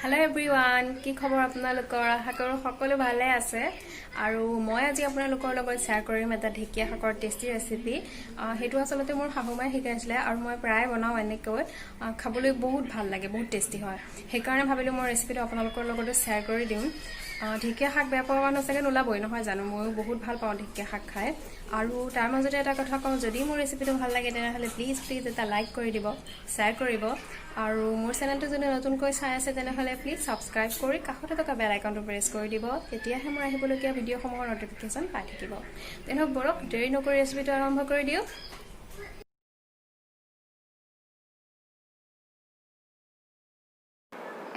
Hello everyone কি খবৰ আপোনালোকৰ আশা কৰোঁ সকলো ভালে আছে আৰু মই আজি আপোনালোকৰ লগত শেয়াৰ কৰিম এটা ঢেকীয়া শাকৰ টেষ্টি ৰেচিপি হেতু আসলতে মোৰ শাহুমাই শিকাইছিলে আৰু মই প্ৰায় বনাও এনেকৈ খাবলৈ বহুত ভাল লাগে বহুত টেষ্টি হয় সেইকাৰণে ভাবিলো মই ৰেচিপিটো আপোনালোকৰ লগত শেয়াৰ কৰি দিম ঢেকীয়া শাক বেয়া পোৱা মানুহ চাগে নোলাবই নহয় জানো মই বহুত ভাল পাওঁ ঢেকীয়া শাক খাই আৰু তাৰ মাজতে এটা কথা কওঁ যদি মোৰ ৰেচিপিটো ভাল লাগে তেনেহলে প্লিজ এটা লাইক কৰি দিব শেয়াৰ কৰিব আৰু মোৰ চেনেলটো যদি নতুনকৈ চাই আছে তেনেহলে প্লিজ সাবস্ক্ৰাইব কৰি কাষতে থকা বেল আইকনটো প্ৰেছ কৰি দিব তেতিয়াহে মোৰ আহিবলগীয়া ভিডিঅ'সমূহৰ নটিফিকেশ্যন পাই থাকিব তেনে বৰক দেৰি নকৰি ৰেচিপিটো আৰম্ভ কৰি দিও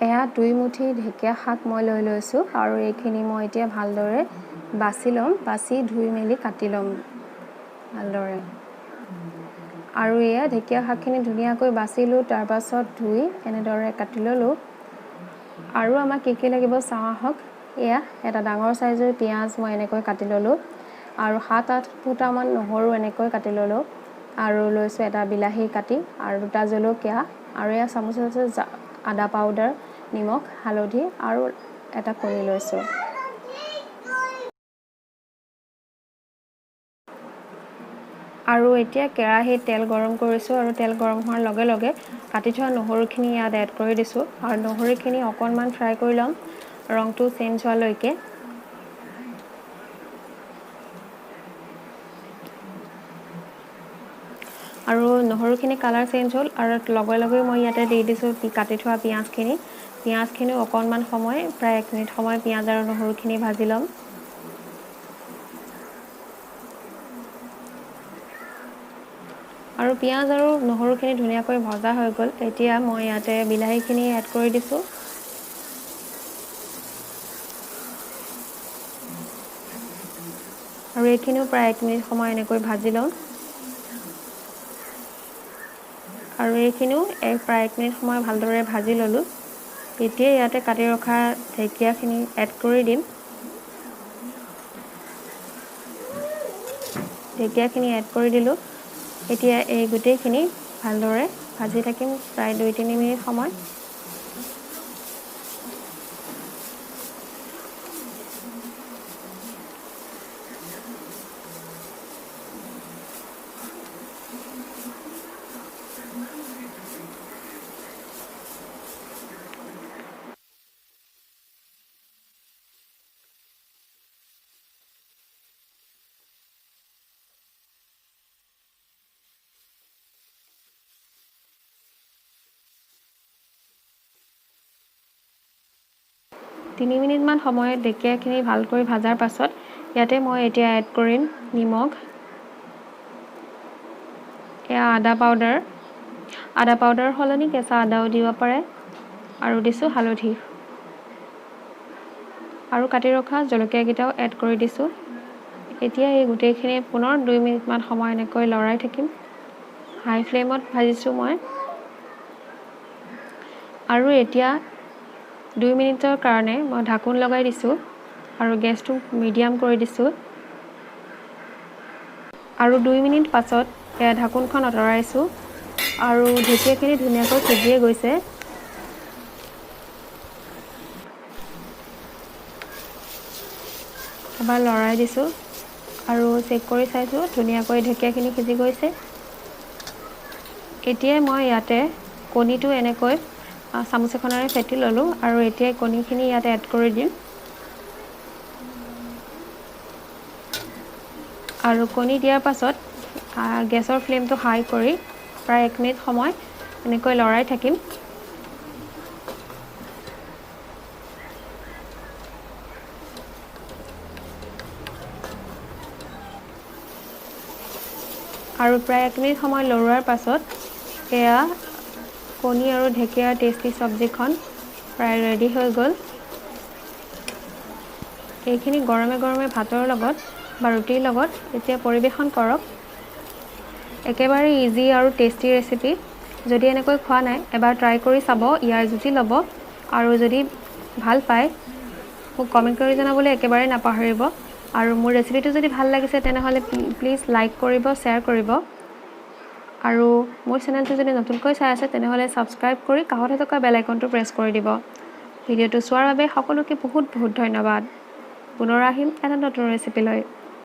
এয়া 2 মুঠি ঢেকীয়া শাক মই লৈ লৈছো আৰু এইখিনি মই এতিয়া ভালদৰে বাছি লম বাছি ধুই মেলি কাটি লম ভালদৰে আৰু এয়া ঢেকীয়া শাকখিনি ধুনীয়াকৈ বাছিলো তাৰ পাছত ধুই এনেদৰে কাটি ললো আৰু আমাক কি লাগিব চাওঁ হক এয়া এটা ডাঙৰ সাইজৰ পিয়াজ মই এনেকৈ কাটি ললো আৰু 7-8 ফুটামান নহৰু এনেকৈ কাটি ললো আৰু লৈছো এটা বিলাহী কাটি আৰু দুটা জলকীয়া আৰু এয়া চামুচ আদা পাউডাৰ নিমখ হালধি আৰু এটা কণী লৈছো আৰু এতিয়া কেৰাহীত তেল গৰম কৰিছো আৰু তেল গৰম হোৱাৰ লগে লগে কাটি থোৱা নহৰুখিনি ইয়াত এড কৰি দিছো আৰু নহৰুখিনি অকনমান ফ্ৰাই কৰি লম ৰংটো চেঞ্জ হোৱালৈকে আৰু নহৰুখিনি কালাৰ চেঞ্জ হ'ল আৰু লগে লগে মই ইয়াতে দি দিছো কাটি থোৱা পিয়াজখিনি অকনমান সময় প্ৰায় 1 মিনিট সময় পিয়াজ আৰু নহৰুখিনি ভাজি লম আৰু পিয়াজ আৰু নহৰুখিনি ধুনীয়াকৈ ভজা হৈ গল এতিয়া মই ইয়াতে বিলাহীখিনি এড কৰি দিছো আৰু এইখিনিও প্ৰায় 1 মিনিট সময় এনেকৈ ভাজি লম আৰু এইখিনিও প্ৰায় 1 মিনিট সময় ভালদৰে ভাজি ললো এতিয়া ইয়াতে কাটি ৰখা ঢেকীয়াখিনি এড কৰি দিম ঢেকীয়াখিনি এড কৰি দিলো এতিয়া এই গুটেইখিনি ভালদৰে ভাজি থাকিম প্ৰায় 2-3 মিনিট সময় তিনি মিনিটমান সময়ত ঢেকীয়াখিনি ভালকৈ ভাজাৰ পাছত ইয়াতে মই এতিয়া এড কৰিম নিমখ এয়া আদা পাউডাৰ হলনি কেঁচা আদাও দিব পাৰে আৰু দিছো হালধি আৰু কাটি ৰখা জলকীয়া কেইটাও এড কৰি দিছো এতিয়া এই গুটেইখিনি পুনৰ 2 মিনিটমান সময় এনেকৈ লৰাই থাকিম হাই ফ্লেমত ভাজিছো মই আৰু এতিয়া 2 মিনিটৰ কাৰণে মই ঢাকন লগাই দিছো আৰু গেছটো মিডিয়াম কৰি দিছো আৰু 2 মিনিট পাছত এয়া ঢাকনখন আঁতৰাইছো আৰু ঢেকীয়াখিনি ধুনীয়াকৈ সিজিয়ে গৈছে এবাৰ লৰাই দিছো আৰু চেক কৰি চাইছো ধুনীয়াকৈ ঢেকীয়াখিনি সিজি গৈছে এতিয়া মই ইয়াতে কণীটো এনেকৈ চামুচ এখনেৰে ফেটি ললো আৰু এতিয়া কণীখিনি ইয়াতে এড কৰি দিম আৰু কণী দিয়াৰ পাছত গেছৰ ফ্লেমটো হাই কৰি প্ৰায় 1 মিনিট সময় এনেকৈ লৰাই থাকিম আৰু প্ৰায় 1 মিনিট সময় লৰোৱাৰ পাছত এয়া কণী আৰু ঢেকীয়াৰ টেষ্টি সবজিখন প্ৰায় ৰেডি হৈ গল এইখিনি গৰমে গৰমে ভাতৰ লগত বা ৰুটিৰ লগত এতিয়া পৰিবেশন কৰক একেবাৰে ইজি আৰু টেষ্টি ৰেচিপি যদি এনেকৈ খোৱা নাই এবাৰ ট্ৰাই কৰি চাব ইয়াৰ জুতি ল'ব আৰু যদি ভাল পায় মোক কমেন্ট কৰি জনাবলৈ একেবাৰে নাপাহৰিব আৰু মোৰ ৰেচিপিটো যদি ভাল লাগিছে তেনেহলে প্লিজ লাইক কৰিব শেয়াৰ কৰিব আৰু মোৰ চেনেলটো যদি নতুনকৈ চাই আছে তেনেহলে সাবস্ক্ৰাইব কৰি কাষতে থকা বেল আইকনটো প্ৰেছ কৰি দিব ভিডিঅ'টো চোৱাৰ বাবে সকলোকে বহুত বহুত ধন্যবাদ। পুনৰ আহিম এটা নতুন ৰেচিপি লৈ।